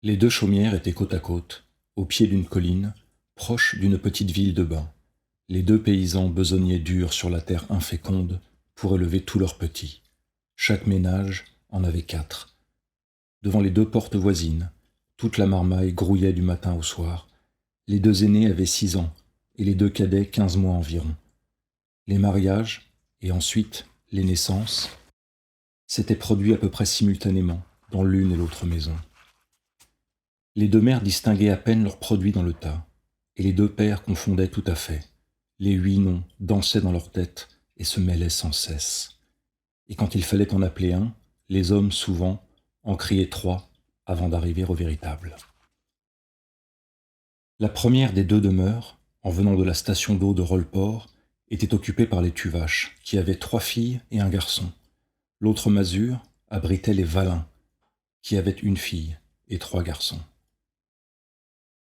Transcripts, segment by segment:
Les deux chaumières étaient côte à côte, au pied d'une colline, proche d'une petite ville de bain. Les deux paysans besognaient dur sur la terre inféconde pour élever tous leurs petits. Chaque ménage en avait 4. Devant les deux portes voisines, toute la marmaille grouillait du matin au soir. Les deux aînés avaient 6 ans et les deux cadets 15 mois environ. Les mariages, et ensuite les naissances, s'étaient produits à peu près simultanément dans l'une et l'autre maison. Les deux mères distinguaient à peine leurs produits dans le tas, et les deux pères confondaient tout à fait. Les 8 noms dansaient dans leur tête et se mêlaient sans cesse. Et quand il fallait en appeler un, les hommes, souvent, en criaient 3 avant d'arriver au véritable. La première des deux demeures, en venant de la station d'eau de Rolleport, était occupée par les Tuvache, qui avaient 3 filles et un garçon. L'autre masure abritait les Valin, qui avaient 1 fille et 3 garçons.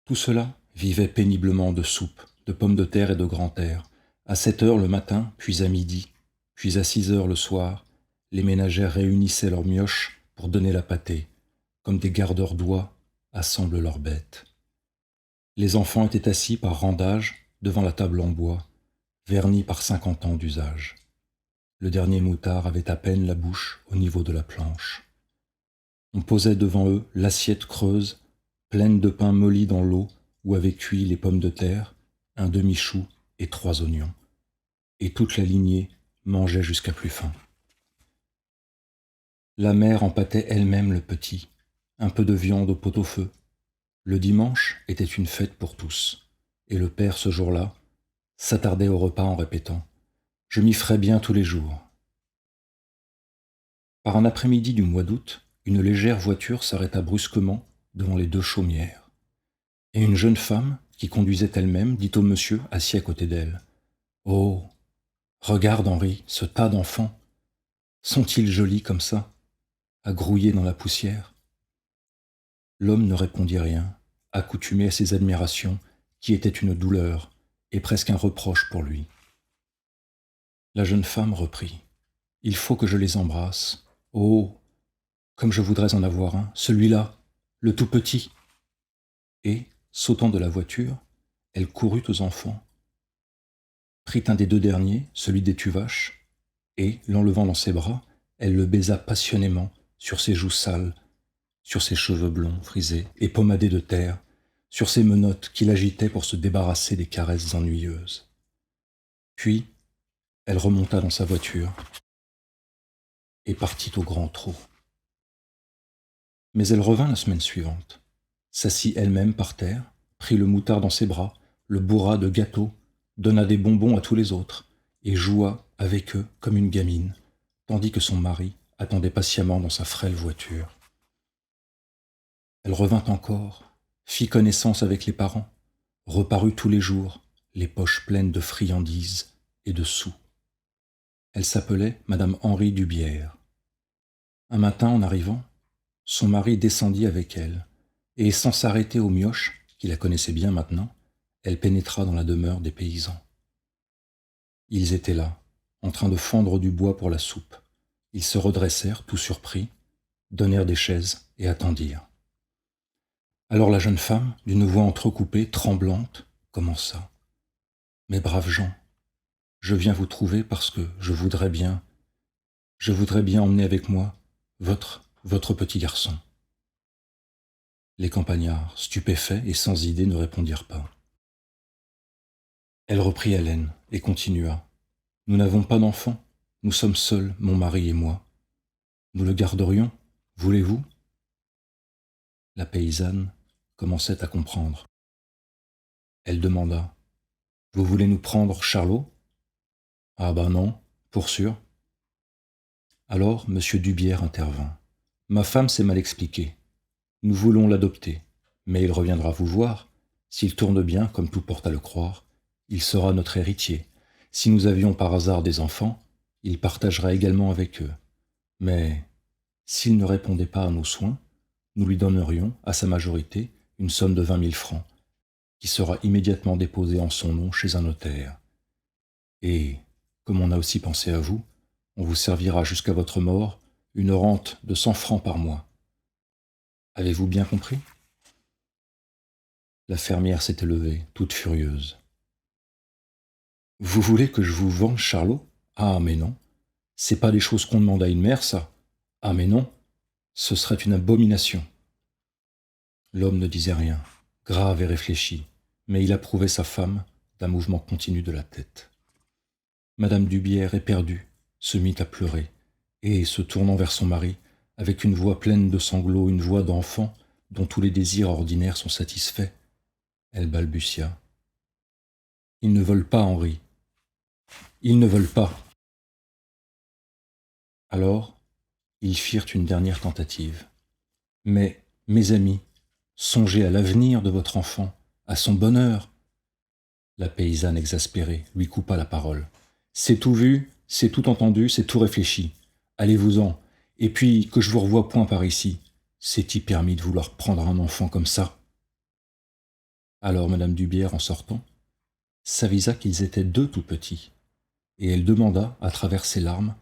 Tout cela vivait péniblement de soupe, de pommes de terre et de grand air. À 7 heures le matin, puis à midi, puis à 6 heures le soir, les ménagères réunissaient leurs mioches pour donner la pâtée, comme des gardeurs d'oies assemblent leurs bêtes. Les enfants étaient assis par rang d'âge devant la table en bois, vernie par 50 ans d'usage. Le dernier moutard avait à peine la bouche au niveau de la planche. On posait devant eux l'assiette creuse, pleine de pain molli dans l'eau où avaient cuit les pommes de terre, un demi-chou et 3 oignons. Et toute la lignée mangeait jusqu'à plus faim. La mère empâtait elle-même le petit, un peu de viande au pot-au-feu. Le dimanche était une fête pour tous, et le père, ce jour-là, s'attardait au repas en répétant « Je m'y ferai bien tous les jours ». Par un après-midi du mois d'août, une légère voiture s'arrêta brusquement devant les deux chaumières. Et une jeune femme, qui conduisait elle-même, dit au monsieur assis à côté d'elle « Oh, regarde, Henri, ce tas d'enfants. Sont-ils jolis comme ça, à grouiller dans la poussière ?» L'homme ne répondit rien, accoutumé à ces admirations qui étaient une douleur et presque un reproche pour lui. La jeune femme reprit « Il faut que je les embrasse. Oh, comme je voudrais en avoir un, celui-là, le tout petit !» Et, sautant de la voiture, elle courut aux enfants, prit un des deux derniers, celui des Tuvache, et, l'enlevant dans ses bras, elle le baisa passionnément sur ses joues sales, sur ses cheveux blonds frisés et pommadés de terre, sur ses menottes qu'il agitait pour se débarrasser des caresses ennuyeuses. Puis, elle remonta dans sa voiture et partit au grand trot. Mais elle revint la semaine suivante, s'assit elle-même par terre, prit le moutard dans ses bras, le bourra de gâteaux, donna des bonbons à tous les autres, et joua avec eux comme une gamine, tandis que son mari attendait patiemment dans sa frêle voiture. Elle revint encore, fit connaissance avec les parents, reparut tous les jours, les poches pleines de friandises et de sous. Elle s'appelait Madame Henri Dubière. Un matin, en arrivant, son mari descendit avec elle, et sans s'arrêter aux mioches, qui la connaissaient bien maintenant, elle pénétra dans la demeure des paysans. Ils étaient là, en train de fendre du bois pour la soupe. Ils se redressèrent, tout surpris, donnèrent des chaises et attendirent. Alors la jeune femme, d'une voix entrecoupée, tremblante, commença. « Mes braves gens, je viens vous trouver parce que je voudrais bien emmener avec moi votre petit garçon. » Les campagnards, stupéfaits et sans idée, ne répondirent pas. Elle reprit haleine et continua. « Nous n'avons pas d'enfant, nous sommes seuls, mon mari et moi. Nous le garderions, voulez-vous ?» La paysanne commençait à comprendre. Elle demanda. « Vous voulez nous prendre Charlot ?»« Ah ben non, pour sûr. » Alors M. Dubière intervint. « Ma femme s'est mal expliquée. Nous voulons l'adopter, mais il reviendra vous voir. S'il tourne bien, comme tout porte à le croire, il sera notre héritier. Si nous avions par hasard des enfants, il partagera également avec eux. Mais s'il ne répondait pas à nos soins, nous lui donnerions, à sa majorité, une somme de 20 000 francs, qui sera immédiatement déposée en son nom chez un notaire. Et, comme on a aussi pensé à vous, on vous servira jusqu'à votre mort une rente de 100 francs par mois. Avez-vous bien compris ? La fermière s'était levée, toute furieuse. « Vous voulez que je vous vende, Charlot ? Ah, mais non. C'est pas des choses qu'on demande à une mère, ça. Ah, mais non. Ce serait une abomination. » L'homme ne disait rien, grave et réfléchi, mais il approuvait sa femme d'un mouvement continu de la tête. Madame Dubière, éperdue, se mit à pleurer, et, se tournant vers son mari, avec une voix pleine de sanglots, une voix d'enfant dont tous les désirs ordinaires sont satisfaits, elle balbutia. « Ils ne veulent pas, Henri. Ils ne veulent pas. » Alors, ils firent une dernière tentative. « Mais, mes amis, songez à l'avenir de votre enfant, à son bonheur. » La paysanne exaspérée lui coupa la parole. « C'est tout vu, c'est tout entendu, c'est tout réfléchi. Allez-vous-en, et puis que je vous revoie point par ici. C'est-y permis de vouloir prendre un enfant comme ça ?» Alors madame Dubière, en sortant, s'avisa qu'ils étaient deux tout petits, et elle demanda, à travers ses larmes,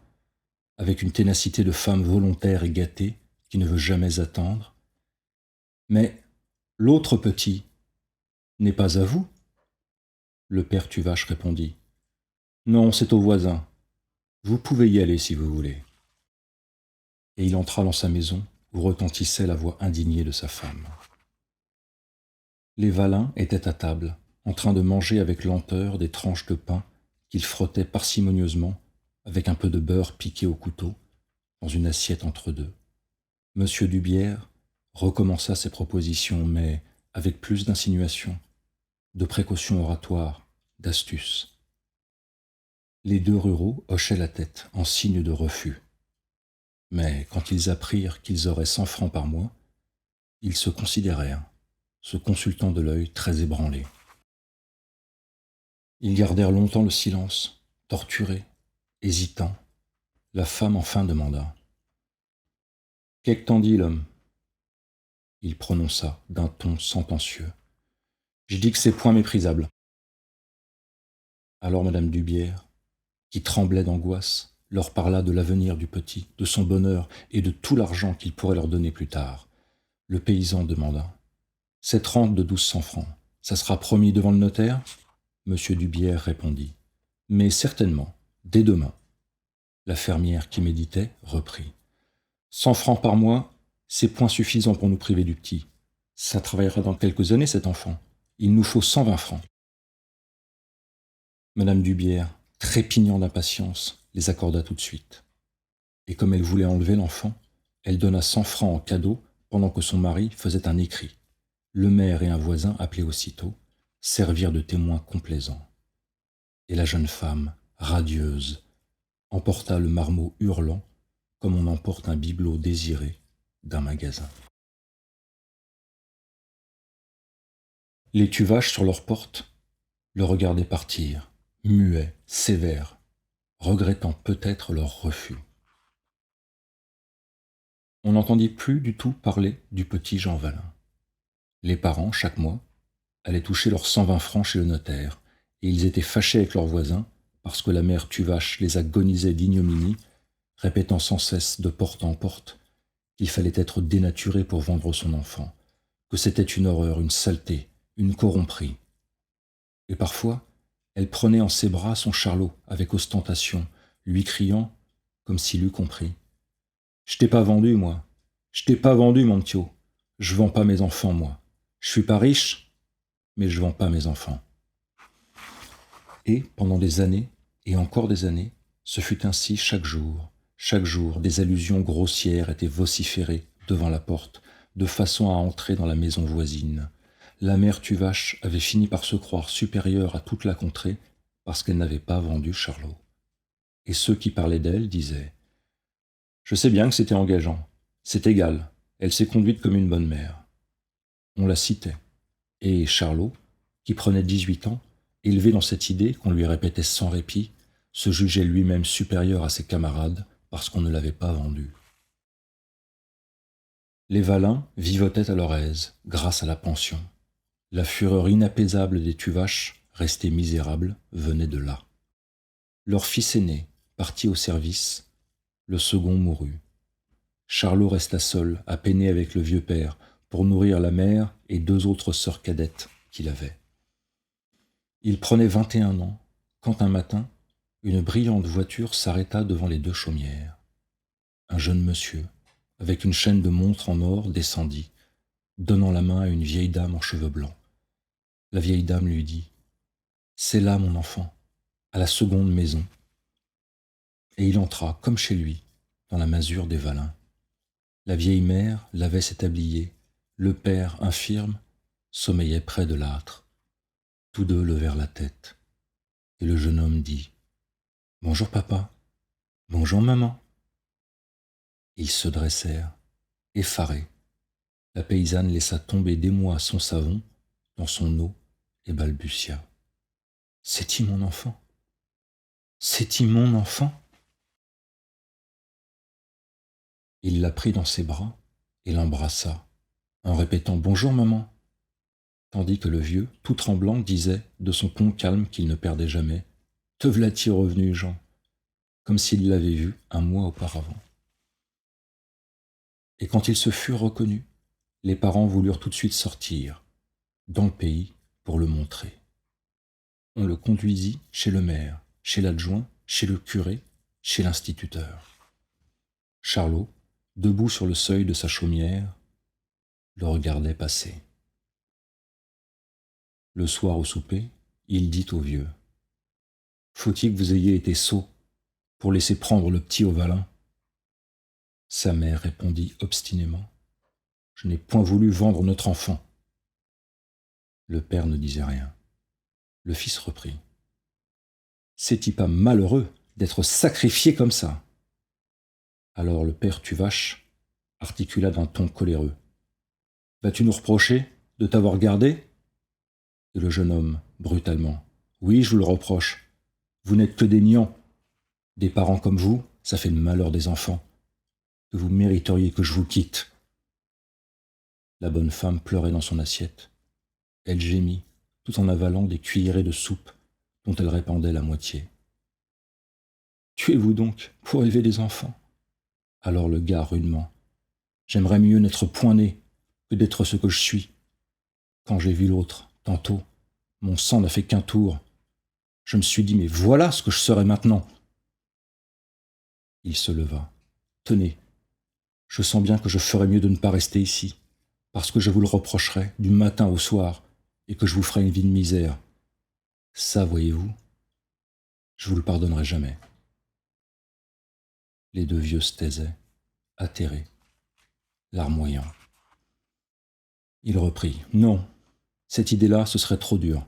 avec une ténacité de femme volontaire et gâtée, qui ne veut jamais attendre, « Mais l'autre petit n'est pas à vous ?» Le père Tuvache répondit, « Non, c'est au voisin. Vous pouvez y aller si vous voulez. » Et il entra dans sa maison, où retentissait la voix indignée de sa femme. Les Valin étaient à table, en train de manger avec lenteur des tranches de pain qu'ils frottaient parcimonieusement avec un peu de beurre piqué au couteau, dans une assiette entre deux. Monsieur Dubière recommença ses propositions, mais avec plus d'insinuation, de précaution oratoire, d'astuce. Les deux ruraux hochaient la tête en signe de refus. Mais quand ils apprirent qu'ils auraient 100 francs par mois, ils se considérèrent, se consultant de l'œil très ébranlé. Ils gardèrent longtemps le silence, torturés, hésitants. La femme enfin demanda. « Qu'est-ce que t'en dis, l'homme ?» Il prononça d'un ton sentencieux. « Je dis que c'est point méprisable. » Alors madame Dubière, qui tremblait d'angoisse, leur parla de l'avenir du petit, de son bonheur et de tout l'argent qu'il pourrait leur donner plus tard. Le paysan demanda. « Cette rente de 1200 francs, ça sera promis devant le notaire ?» Monsieur Dubière répondit. « Mais certainement, dès demain. » La fermière, qui méditait, reprit. « 100 francs par mois, c'est point suffisant pour nous priver du petit. Ça travaillera dans quelques années, cet enfant. Il nous faut 120 francs. » Madame Dubière, trépignant d'impatience, les accorda tout de suite. Et comme elle voulait enlever l'enfant, elle donna 100 francs en cadeau pendant que son mari faisait un écrit. Le maire et un voisin, appelés aussitôt, servirent de témoins complaisants. Et la jeune femme, radieuse, emporta le marmot hurlant comme on emporte un bibelot désiré d'un magasin. Les Tuvache sur leur porte le regardaient partir, muets, sévères, regrettant peut-être leur refus. On n'entendit plus du tout parler du petit Jean Valin. Les parents, chaque mois, allaient toucher leurs 120 francs chez le notaire, et ils étaient fâchés avec leurs voisins parce que la mère Tuvache les agonisait d'ignominie, répétant sans cesse de porte en porte qu'il fallait être dénaturé pour vendre son enfant, que c'était une horreur, une saleté, une corromperie. Et parfois, elle prenait en ses bras son Charlot avec ostentation, lui criant, comme s'il eût compris. « Je t'ai pas vendu, moi. Je t'ai pas vendu, mon Thio. Je vends pas mes enfants, moi. Je suis pas riche, mais je vends pas mes enfants. » Et pendant des années, et encore des années, ce fut ainsi chaque jour, des allusions grossières étaient vociférées devant la porte, de façon à entrer dans la maison voisine. La mère Tuvache avait fini par se croire supérieure à toute la contrée parce qu'elle n'avait pas vendu Charlot. Et ceux qui parlaient d'elle disaient « Je sais bien que c'était engageant, c'est égal, elle s'est conduite comme une bonne mère. » On la citait, et Charlot, qui prenait 18 ans, élevé dans cette idée qu'on lui répétait sans répit, se jugeait lui-même supérieur à ses camarades parce qu'on ne l'avait pas vendu. Les Valin vivotaient à leur aise grâce à la pension. La fureur inapaisable des Tuvache, restés misérables, venait de là. Leur fils aîné partit au service, le second mourut. Charlot resta seul à peiner avec le vieux père pour nourrir la mère et 2 autres sœurs cadettes qu'il avait. Il prenait 21 ans, quand un matin, une brillante voiture s'arrêta devant les deux chaumières. Un jeune monsieur, avec une chaîne de montre en or, descendit, donnant la main à une vieille dame en cheveux blancs. La vieille dame lui dit « C'est là, mon enfant, à la seconde maison. » Et il entra, comme chez lui, dans la masure des Valins. La vieille mère lavait ses tabliers, le père, infirme, sommeillait près de l'âtre. Tous deux levèrent la tête, et le jeune homme dit « Bonjour papa, bonjour maman. » Ils se dressèrent, effarés. La paysanne laissa tomber d'émoi son savon dans son eau et balbutia « C'est-y mon enfant? C'est-y mon enfant ?» Il la prit dans ses bras et l'embrassa, en répétant « Bonjour maman », tandis que le vieux, tout tremblant, disait, de son ton calme qu'il ne perdait jamais, « Te v'là-t-il revenu, Jean ?» comme s'il l'avait vu un mois auparavant. Et quand ils se furent reconnus, les parents voulurent tout de suite sortir, dans le pays, pour le montrer. On le conduisit chez le maire, chez l'adjoint, chez le curé, chez l'instituteur. Charlot, debout sur le seuil de sa chaumière, le regardait passer. Le soir au souper, il dit au vieux « Faut-il que vous ayez été sot pour laisser prendre le petit au Valin ?» Sa mère répondit obstinément « Je n'ai point voulu vendre notre enfant. » Le père ne disait rien. Le fils reprit « C'est-il pas malheureux d'être sacrifié comme ça ?» Alors le père Tuvache articula d'un ton coléreux « Vas-tu nous reprocher de t'avoir gardé ?» Et le jeune homme, brutalement « Oui, je vous le reproche. Vous n'êtes que des niants. Des parents comme vous, ça fait le malheur des enfants. Que vous mériteriez que je vous quitte. » La bonne femme pleurait dans son assiette. Elle gémit, tout en avalant des cuillerées de soupe dont elle répandait la moitié. « Tuez-vous donc pour élever des enfants ?» Alors le gars rudement. « J'aimerais mieux n'être point né que d'être ce que je suis. Quand j'ai vu l'autre, tantôt, mon sang n'a fait qu'un tour. Je me suis dit, mais voilà ce que je serai maintenant. » Il se leva. « Tenez, je sens bien que je ferais mieux de ne pas rester ici, parce que je vous le reprocherai du matin au soir, et que je vous ferai une vie de misère. Ça, voyez-vous, je vous le pardonnerai jamais. » Les deux vieux se taisaient, atterrés, larmoyants. Il reprit « Non, cette idée-là, ce serait trop dur.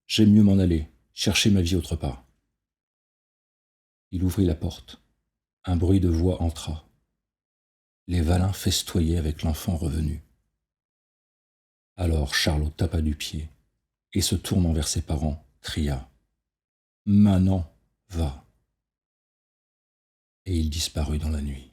J'aime mieux m'en aller, chercher ma vie autre part. » Il ouvrit la porte. Un bruit de voix entra. Les Valins festoyaient avec l'enfant revenu. Alors Charlot tapa du pied et, se tournant vers ses parents, cria « Manan, va !» Et il disparut dans la nuit.